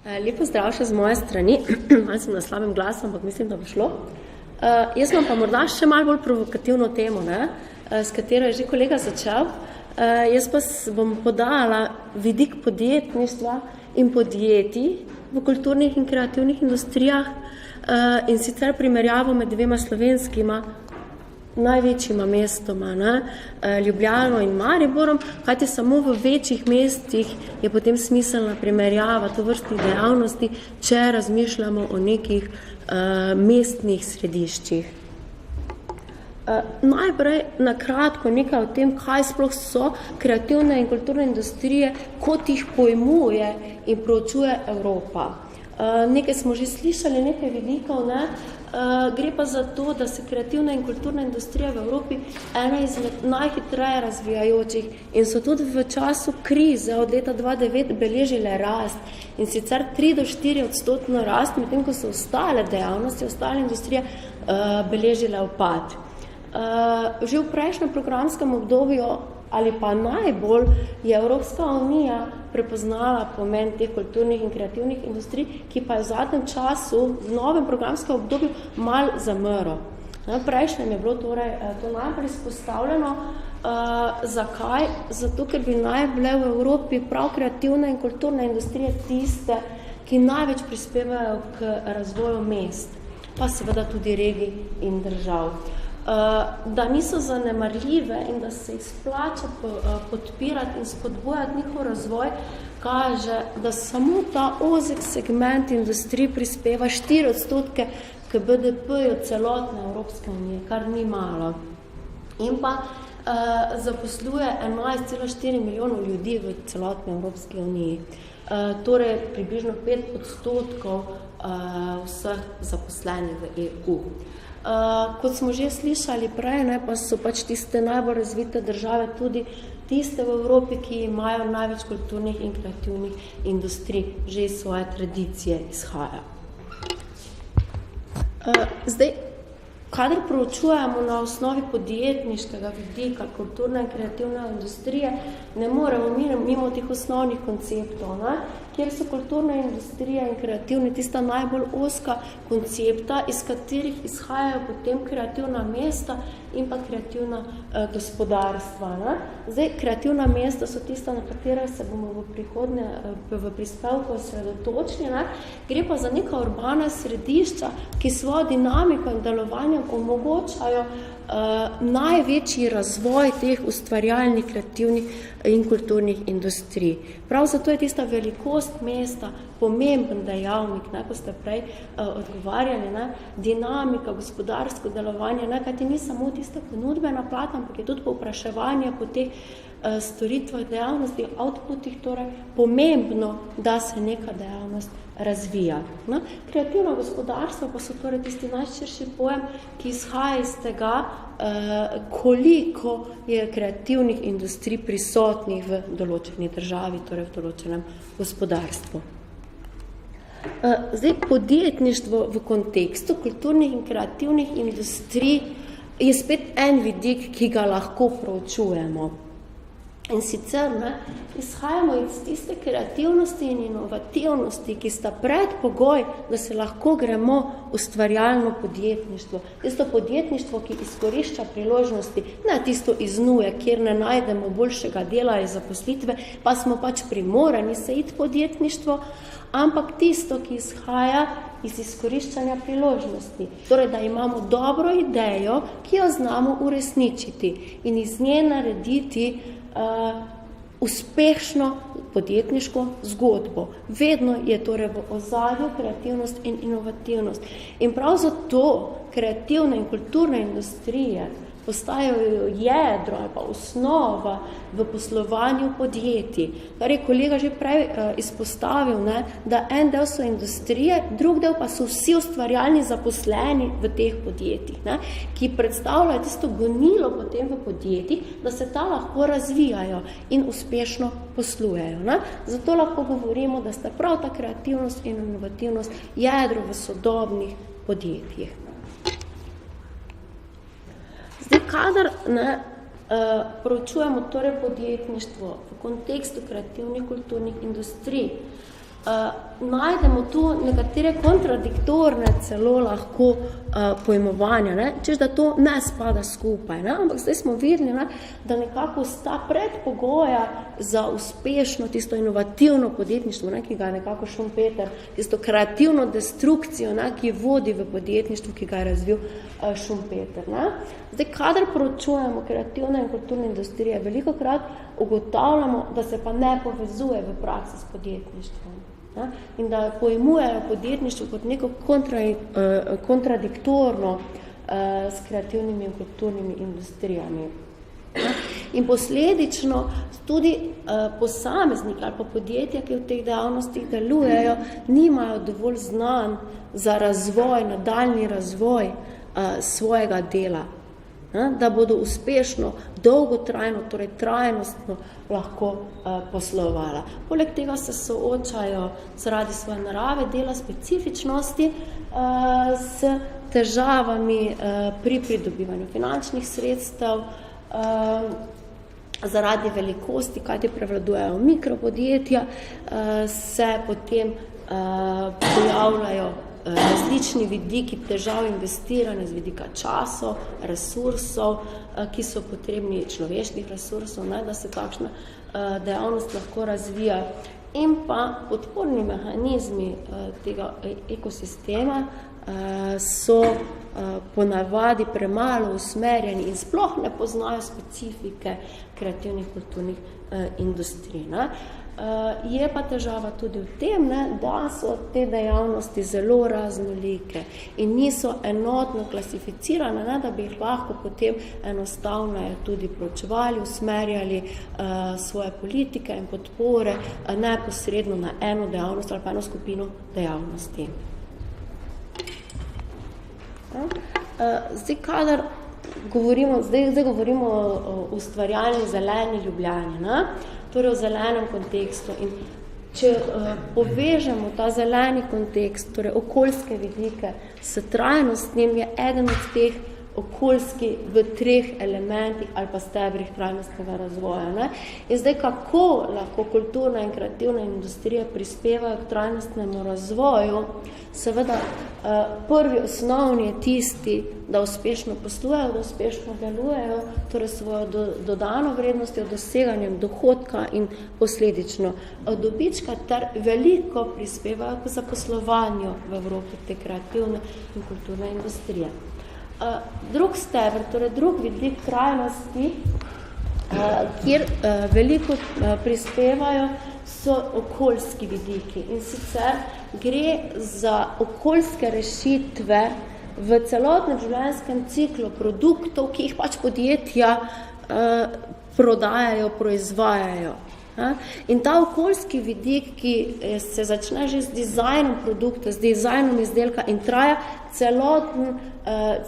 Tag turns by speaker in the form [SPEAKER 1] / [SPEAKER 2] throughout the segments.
[SPEAKER 1] Lepo zdrav še z moje strani. Malo sem na slabem glasu, ampak mislim, da bo šlo. Jaz imam pa morda še malo bolj provokativno temo, s katero je že kolega začel. Jaz pa bom podala vidik podjetništva in podjetij v kulturnih in kreativnih industrijah in sicer primerjavo med dvema slovenskima največjima mestoma, Ljubljano in Mariborom, kajti samo v večjih mestih je potem smiselna primerjava tovrstnih dejavnosti, če razmišljamo o nekih mestnih središčih. Najprej na kratko nekaj o tem, kaj sploh so kreativne in kulturne industrije, kot jih pojmuje in proučuje Evropa. Nekaj smo že slišali, nekaj vidikov, gre pa za to, da se kreativna in kulturna industrija v Evropi ena izmed najhitreje razvijajočih in so tudi v času krize od leta 2009 beležile rast in sicer 3-4% rast, medtem ko so ostale dejavnosti, ostale industrije beležile upad. Že v prejšnjem programskem obdobju ali pa najbolj je Evropska unija prepoznala pomen teh kulturnih in kreativnih industrij, ki pa je v zadnjem času, v novem programskem obdobju, malo zamrl. Prejšnjem je bilo torej to najbolj izpostavljeno. Zakaj? Zato, ker bi naj bile v Evropi prav kreativne in kulturne industrije tiste, ki največ prispevajo k razvoju mest, pa seveda tudi regij in držav. Da niso zanemarljive in da se jih splača podpirati in spodbujati njihov razvoj, kaže, da samo ta ozek segment industrij prispeva 4% k BDP-ju celotne Evropske unije, kar ni malo. In pa zaposluje 11,4 milijonov ljudi v celotni Evropski uniji. Torej približno 5% vseh zaposlenih v EU. Kot smo že slišali prej, pa so pač tiste najbolj razvite države tudi tiste v Evropi, ki imajo največ kulturnih in kreativnih industrij, že iz svoje tradicije izhaja. Zdaj, kadar proučujemo na osnovi podjetniškega vidika kulturne in kreativne industrije, ne moremo mimo teh osnovnih konceptov, kjer so kulturne industrije in kreativne tista najbolj ozka koncepta, iz katerih izhajajo potem kreativna mesta in pa kreativna gospodarstva. Zdaj, kreativna mesta so tista, na katera se bomo v prihodnje v prispevku osredotočili. Gre pa za neka urbana središča, ki svojo dinamiko in delovanjem omogočajo največji razvoj teh ustvarjalnih, kreativnih in kulturnih industrij. Prav zato je tista velikost mesta pomemben dejavnik, ko ste prej odgovarjali, dinamika, gospodarsko delovanje, kajti ni samo tista ponudbena plat, ampak je tudi povpraševanje po teh storitvah, dejavnosti, outputih, torej pomembno, da se neka dejavnost razvija. Kreativno gospodarstvo pa so torej tisti najširši pojem, ki izhaja iz tega, koliko je kreativnih industrij prisotnih v določeni državi, torej v določenem gospodarstvu. Zdaj, podjetništvo v kontekstu kulturnih in kreativnih industrij je spet en vidik, ki ga lahko proučujemo. In sicer izhajamo iz tiste kreativnosti in inovativnosti, ki sta predpogoj, da se lahko gremo ustvarjalno podjetništvo. Tisto podjetništvo, ki izkorišča priložnosti, ne tisto iznuje, kjer ne najdemo boljšega dela ali zaposlitve, pa smo pač primorani se iti podjetništvo, ampak tisto, ki izhaja iz izkoriščanja priložnosti. Torej, da imamo dobro idejo, ki jo znamo uresničiti in iz nje narediti uspešno podjetniško zgodbo. Vedno je torej v ozadju kreativnost in inovativnost. In prav zato kreativne in kulturne industrije postajajo jedro ali pa osnova v poslovanju podjetij. Kar je kolega že prej izpostavil, da en del so industrije, drug del pa so vsi ustvarjalni zaposleni v teh podjetjih, ki predstavljajo tisto gonilo potem v podjetjih, da se ta lahko razvijajo in uspešno poslujejo. Zato lahko govorimo, da sta prav ta kreativnost in inovativnost jedro v sodobnih podjetjih. Zdaj, kadar proučujemo torej podjetništvo v kontekstu kreativnih kulturnih industrij, najdemo tu nekatere kontradiktorne celo lahko pojmovanja, ne? Češ, da to ne spada skupaj, ne? Ampak zdaj smo videli, ne? Da nekako sta predpogoja za uspešno, tisto inovativno podjetništvo, ne? Ki ga je nekako Schumpeter, tisto kreativno destrukcijo, ne? Ki vodi v podjetništvu, ki ga je razvil Schumpeter. Ne? Zdaj, kadar poročujemo kreativne in kulturne industrije, velikokrat ugotavljamo, da se pa ne povezuje v praksi s podjetništvom. In da pojmujejo podjetništvo kot neko kontradiktorno s kreativnimi in kulturnimi industrijami. In posledično tudi posamezniki ali pa podjetja, ki v teh dejavnostih delujejo, nimajo dovolj znanj za razvoj, nadaljnji razvoj svojega dela, da bodo uspešno, dolgotrajno, torej trajnostno lahko poslovala. Poleg tega se soočajo zaradi svoje narave dela specifičnosti s težavami pri pridobivanju finančnih sredstev, zaradi velikosti, kajti prevladujejo mikropodjetja, se potem pojavljajo različni vidiki težav investiranja z vidika časov, resursov, ki so potrebni človeških resursov, ne, da se takšna dejavnost lahko razvija. In pa podporni mehanizmi tega ekosistema so ponavadi premalo usmerjeni in sploh ne poznajo specifike kreativnih kulturnih industrij. Ne. Je pa težava tudi v tem, ne, da so te dejavnosti zelo raznolike in niso enotno klasificirane, ne, da bi jih lahko potem enostavno tudi proučevali, usmerjali svoje politike in podpore neposredno na eno dejavnost ali pa eno skupino dejavnosti. Zdaj, kadar govorimo, zdaj govorimo o ustvarjalni zeleni Ljubljani, ne? Torej v zelenem kontekstu. In če povežemo ta zeleni kontekst, torej okoljske vidike, s trajnostnim, je eden od teh okoljski v 3 elementih ali pa stebrih trajnostnega razvoja. Ne? In zdaj, kako lahko kulturna in kreativna industrija prispevajo k trajnostnemu razvoju, seveda prvi osnovni je tisti, da uspešno poslujejo, da uspešno delujejo, torej svojo dodano vrednostjo, doseganjem dohodka in posledično dobička, ter veliko prispevajo k zaposlovanju v Evropi te kreativne in kulturne industrije. Drug steber, torej drug vidik trajnosti, kjer veliko prispevajo, so okoljski vidiki. In sicer gre za okoljske rešitve v celotnem življenjskem ciklu produktov, ki jih pač podjetja prodajajo, proizvajajo. In ta okoljski vidik, ki se začne že z dizajnom produkta, z dizajnom izdelka in traja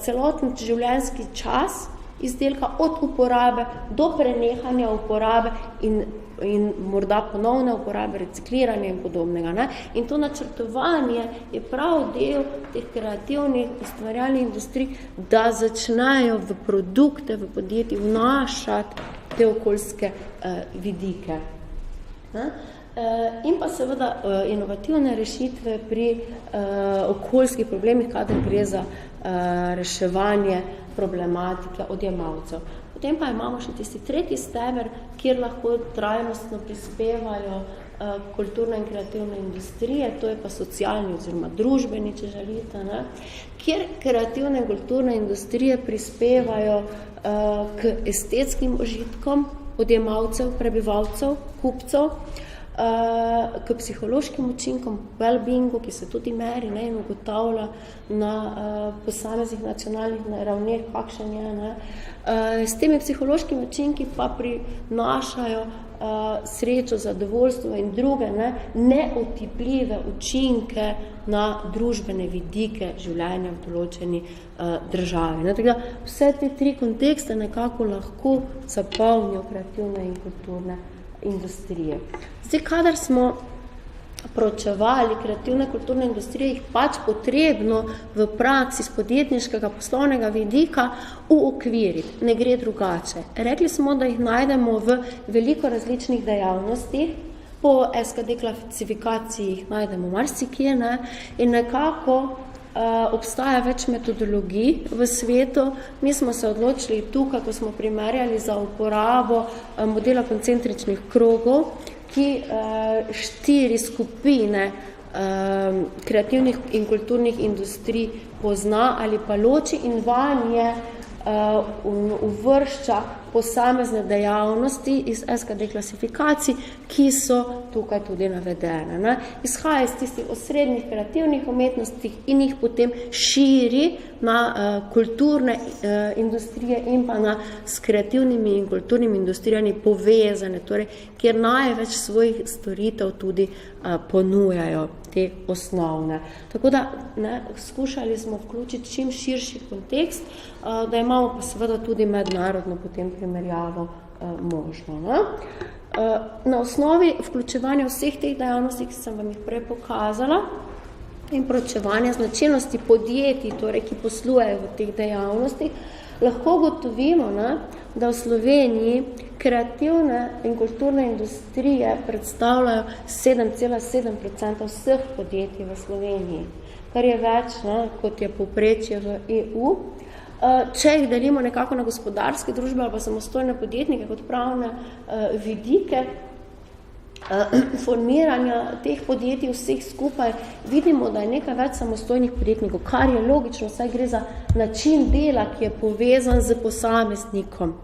[SPEAKER 1] celoten življenjski čas izdelka od uporabe do prenehanja uporabe in morda ponovne uporabe, recikliranja in podobnega. Ne? In to načrtovanje je prav del teh kreativnih ustvarjalnih industrij, da začnejo v produkte, v podjetji vnašati te okoljske vidike. In pa seveda inovativne rešitve pri okoljskih problemih, kadar gre za reševanje problematike odjemalcev. Potem pa imamo še tisti tretji steber, kjer lahko trajnostno prispevajo kulturne in kreativne industrije, to je pa socialni oziroma družbeni, če želite, ne? Kjer kreativne in kulturne industrije prispevajo k estetskim užitkom odjemalcev, prebivalcev, kupcev, k psihološkim učinkom, well-beingu, ki se tudi meri, ne, in ugotavlja na posameznih nacionalnih ravneh, kakšen je. Ne. S temi psihološkimi učinki pa prinašajo srečo, zadovoljstvo in druge neotipljive učinke na družbene vidike življenja v določeni državi. Ne. Tako da vse te 3 kontekste nekako lahko zapolnijo kreativne in kulturne industrije. Zdaj, kadar smo proučevali kreativne kulturne industrije, jih pač potrebno v praksi z podjetniškega poslovnega vidika uokviriti. Ne gre drugače. Rekli smo, da jih najdemo v veliko različnih dejavnostih, po SKD klasifikaciji jih najdemo marsikje, ne, in nekako obstaja več metodologij v svetu. Mi smo se odločili tukaj, ko smo primerjali za uporabo modela koncentričnih krogov, ki 4 skupine kreativnih in kulturnih industrij pozna ali pa loči in vanje uvršča posamezne dejavnosti iz SKD klasifikacij, ki so tukaj tudi navedene. Ne. Izhaja iz tistih osrednjih kreativnih umetnosti in jih potem širi na kulturne industrije in pa na s kreativnimi in kulturnimi industrijami povezane, torej, kjer največ svojih storitev tudi ponujajo te osnovne. Tako da skušali smo vključiti čim širši kontekst, da imamo pa seveda tudi mednarodno potem primerjavo možno. Ne? Na osnovi vključevanja vseh teh dejavnosti, ki sem vam jih prej pokazala, in proučevanja značilnosti podjetij, torej, ki poslujejo v teh dejavnostih, lahko ugotovimo, da v Sloveniji kreativne in kulturne industrije predstavljajo 7,7% vseh podjetij v Sloveniji, kar je več, kot je povprečje v EU. Če jih delimo nekako na gospodarske družbe ali pa samostojne podjetnike kot pravne vidike formiranja teh podjetij vseh skupaj, vidimo, da je nekaj več samostojnih podjetnikov, kar je logično, saj gre za način dela, ki je povezan z posameznikom.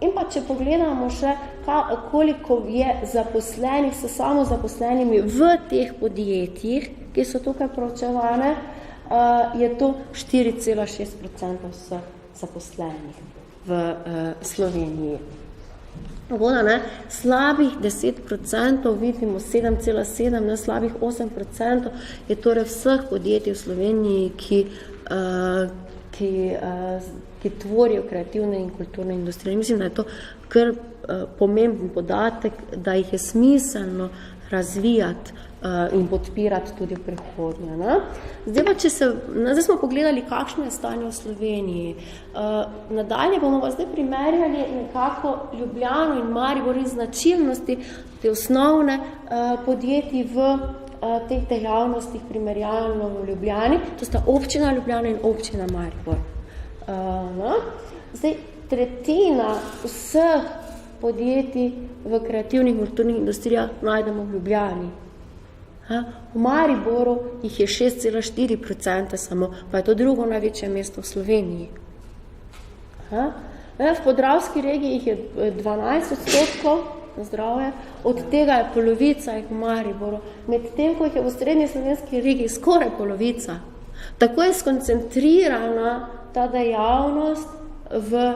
[SPEAKER 1] In pa če pogledamo še, koliko je zaposlenih s samozaposlenimi v teh podjetjih, ki so tukaj proučevane, je to 4,6% vseh zaposlenih v Sloveniji. Slabih 10%, vidimo 7,7%, slabih 8% je torej vseh podjetij v Sloveniji, ki tvorijo kreativne in kulturne industrije. Mislim, da je to kar pomemben podatek, da jih je smiselno razvijati in podpirati tudi v prihodnje. Zdaj smo pogledali, kakšno je stanje v Sloveniji. Nadalje bomo pa zdaj primerjali nekako Ljubljano in Maribor in značilnosti te osnovne podjetij v teh dejavnostih primerjalno v Ljubljani. To sta občina Ljubljana in občina Maribor. Zdaj, tretjina vseh podjetij v kreativnih kulturnih industrijah najdemo v Ljubljani. V Mariboru jih je 6,4% samo, pa je to drugo največje mesto v Sloveniji. V Podravski regiji jih je 12% na zdravje, od tega je polovica jih v Mariboru, medtem ko jih je v osrednji slovenski regiji skoraj polovica. Tako je skoncentrirana ta dejavnost v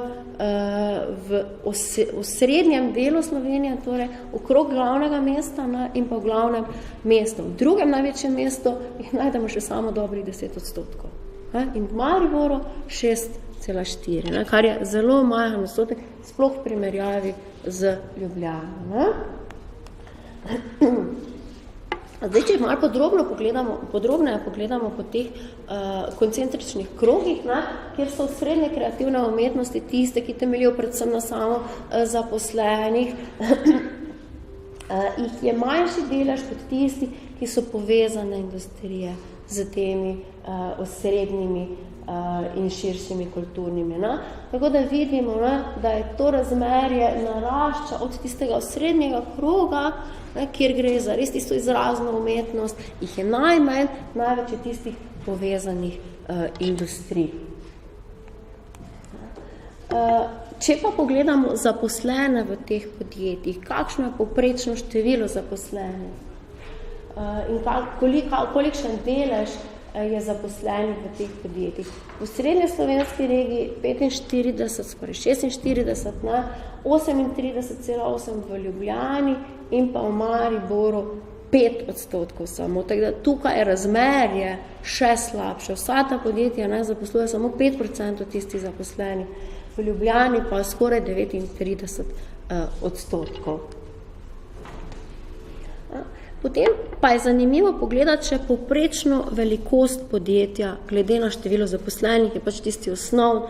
[SPEAKER 1] osrednjem delu Slovenije, torej okrog glavnega mesta in pa v glavnem mestu. V drugem največjem mestu jih najdemo še samo dobrih 10%. In v Mariboru 6,4%, kar je zelo majhen odstotek, sploh v primerjavi z Ljubljano. Zdaj, če malo podrobneje pogledamo po teh koncentričnih krogih, kjer so srednje kreativne umetnosti tiste, ki temeljijo predvsem na samo zaposlenih, jih je manjši delež kot tisti, ki so povezane industrije z temi osrednjimi in širšimi kulturnimi. Tako da vidimo, da je to razmerje narašča od tistega osrednjega kroga, kjer gre za res tisto izrazno umetnost, jih je največ je tistih povezanih industrij. Če pa pogledamo zaposlene v teh podjetjih, kakšno je povprečno število zaposlenih in kolikšen delež je zaposlenih v teh podjetjih. V srednje slovenski regiji 45, skoraj 46, 38,8 v Ljubljani in pa v Mariboru 5% samo. Tako da tukaj je razmerje še slabše. Vsa ta podjetja zaposluje samo 5% tistih zaposlenih. V Ljubljani pa skoraj 39%. Potem pa je zanimivo pogledati še povprečno velikost podjetja, glede na število zaposlenih, je pač tisti osnov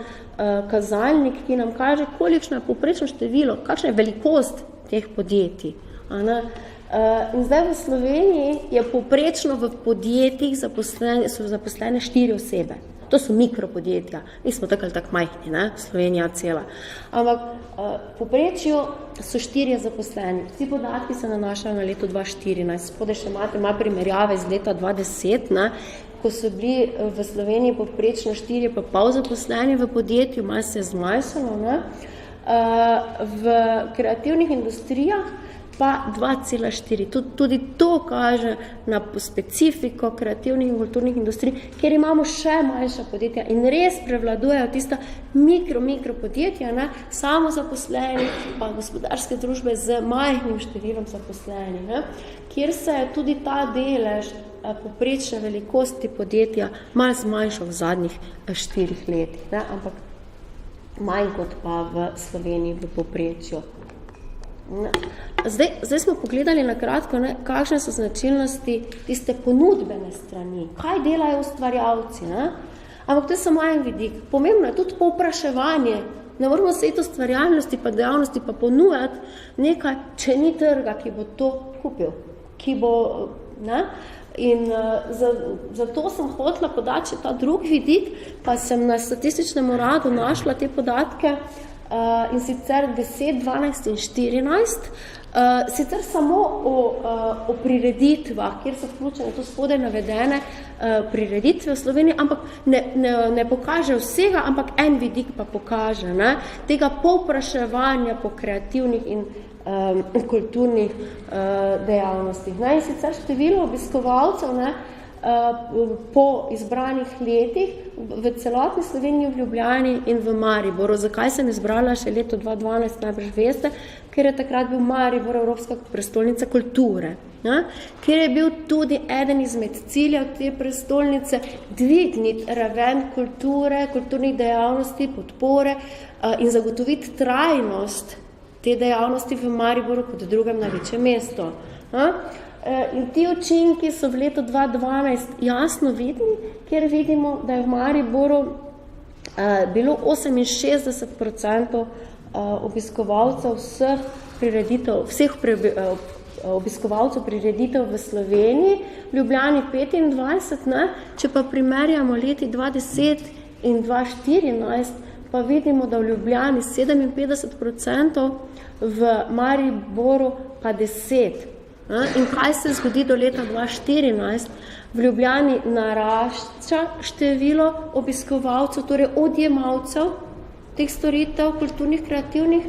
[SPEAKER 1] kazalnik, ki nam kaže, kolikšno je povprečno število, kakšna je velikost teh podjetij. In zdaj v Sloveniji je povprečno v podjetjih so zaposlene 4 osebe. To so mikropodjetja, nismo tako ali tako majhni, ne? Slovenija cela. Ampak povprečju so 4 zaposleni. Vsi podatki se nanašajo na leto 2014. Spodaj še ima primerjave iz leta 2010, ne? Ko so bili v Sloveniji povprečno 4,5 zaposleni v podjetju, malo se je zmanjšalo, ne? V kreativnih industrijah pa 2,4. Tudi to kaže na specifiko kreativnih in kulturnih industrij, kjer imamo še manjša podjetja in res prevladujejo tista mikro podjetja, ne, samozaposleni pa gospodarske družbe z majhnim številom zaposlenih, ne, kjer se je tudi ta delež povprečne velikosti podjetja malo zmanjšal v zadnjih 4 letih, ne, ampak manj kot pa v Sloveniji v povprečju. Zdaj smo pogledali na kratko, ne, kakšne so značilnosti tiste ponudbene strani, kaj delajo ustvarjalci, ne? Ampak to je samo en vidik. Pomembno je tudi povpraševanje. Ne moramo se iti ustvarjalnosti pa dejavnosti pa ponujati nekaj, če ni trga, ki bo to kupil, ki bo, ne? In zato sem hotela podati še ta drugi vidik, pa sem na statističnem uradu našla te podatke, in sicer 10, 12 in 14, sicer samo o prireditvah, kjer so vključene tu spodaj navedene prireditve v Sloveniji, ampak ne pokaže vsega, ampak en vidik pa pokaže, ne, tega povpraševanja po kreativnih in kulturnih dejavnostih. Ne, in sicer število obiskovalcev, ne, po izbranih letih v celotni Sloveniji, v Ljubljani in v Mariboru. Zakaj sem izbrala še leto 2012, najbrž veste, ker je takrat bil Maribor Evropska prestolnica kulture, ne? Ker je bil tudi eden izmed ciljev te prestolnice dvigniti raven kulture, kulturnih dejavnosti, podpore in zagotoviti trajnost te dejavnosti v Mariboru kot drugem največjem mestu. In ti učinki so v letu 2012 jasno vidni, kjer vidimo, da je v Mariboru bilo 68% obiskovalcev vseh obiskovalcev prireditev v Sloveniji, v Ljubljani 25, ne? Če pa primerjamo leti 2010 in 2014, pa vidimo, da v Ljubljani 57%, v Mariboru pa 10%. In kaj se zgodi do leta 2014? V Ljubljani narašča število obiskovalcev, torej odjemalcev teh storitev, kulturnih, kreativnih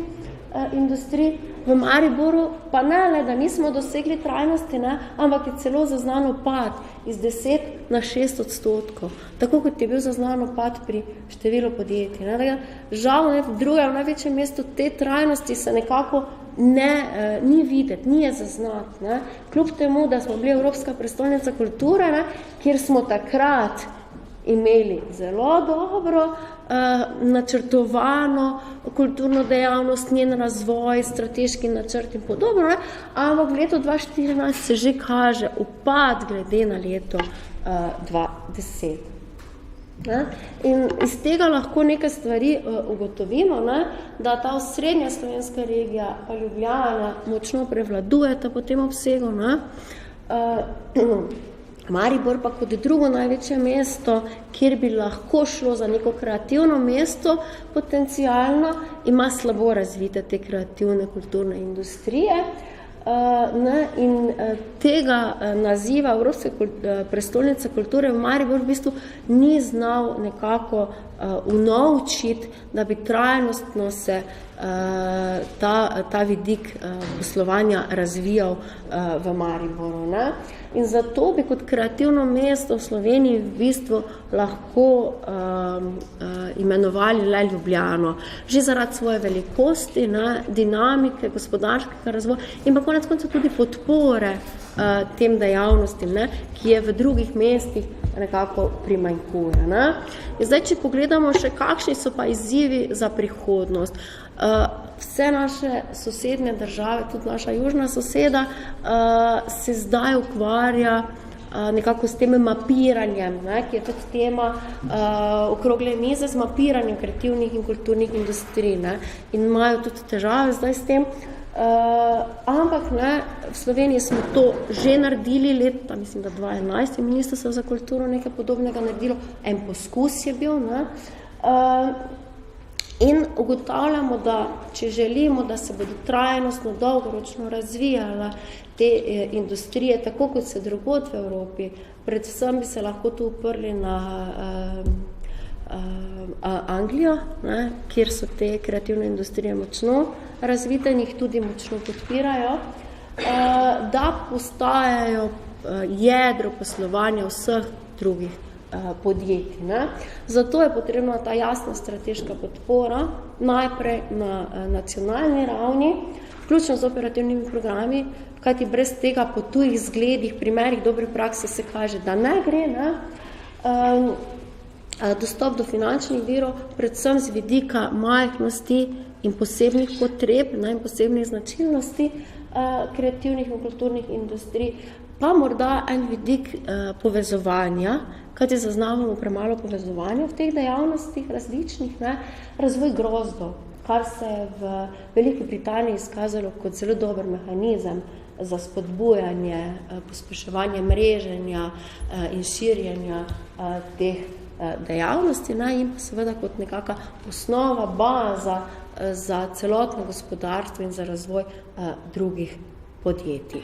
[SPEAKER 1] industrij. V Mariboru pa ne le, da nismo dosegli trajnosti, ne, ampak je celo zaznan upad iz 10 na 6%. Tako kot je bil zaznan upad pri številu podjetij. Ne. Žal, ne, v drugem, največjem mestu te trajnosti se nekako ni videti, ni je zaznati. Ne. Kljub temu, da smo bili Evropska prestolnica kulture, ne, kjer smo takrat imeli zelo dobro načrtovano kulturno dejavnost, njen razvoj, strateški načrt in podobno, ne, ampak v letu 2014 se že kaže upad glede na leto 2010. Ne? In iz tega lahko nekaj stvari ugotovimo, ne? Da ta osrednja slovenska regija pa Ljubljana močno prevladujeta po tem obsegu. Ne? Maribor pa kot drugo največje mesto, kjer bi lahko šlo za neko kreativno mesto, potencialno ima slabo razvite te kreativne kulturne industrije. In tega naziva Evropske prestolnice kulture v Maribor v bistvu ni znal nekako unovčiti, da bi trajnostno se ta vidik poslovanja razvijal v Mariboru. Ne? In zato bi kot kreativno mesto v Sloveniji v bistvu lahko imenovali le Ljubljano. Že zaradi svoje velikosti, ne, dinamike, gospodarskega razvoja in pa konec koncev tudi podpore tem dejavnostim, ne, ki je v drugih mestih nekako primanjkuje. Ne. In zdaj, če pogledamo še, kakšni so pa izzivi za prihodnost. Vse naše sosednje države, tudi naša južna soseda, se zdaj ukvarja nekako s tem mapiranjem, ne, ki je tudi tema okrogle mize z mapiranjem kreativnih in kulturnih industrij. Ne, in imajo tudi težave zdaj s tem. Ampak v Sloveniji smo to že naredili leta, mislim, da 2011 je Ministrstvo za kulturo nekaj podobnega naredilo, en poskus je bil. In ugotavljamo, da če želimo, da se bodo trajnostno, dolgoročno razvijala te industrije, tako kot se drugod v Evropi, predvsem bi se lahko tu uprli na Anglijo, kjer so te kreativne industrije močno razvite in jih tudi močno podpirajo, da postajajo jedro poslovanja vseh drugih podjetij. Zato je potrebna ta jasna strateška podpora, najprej na nacionalni ravni, vključno z operativnimi programi, kajti brez tega po tujih zgledih, primerih dobre prakse se kaže, da ne gre. Dostop do finančnih virov, predvsem z vidika majhnosti in posebnih potreb in posebnih značilnosti kreativnih in kulturnih industrij, pa morda en vidik povezovanja, kajti zaznavamo premalo povezovanja v teh dejavnostih različnih, razvoj grozdov, kar se je v Veliki Britaniji izkazalo kot zelo dober mehanizem za spodbujanje, pospeševanje mreženja in širjenja teh dejavnosti, in pa seveda kot nekaka osnova, baza za celotno gospodarstvo in za razvoj drugih podjetij.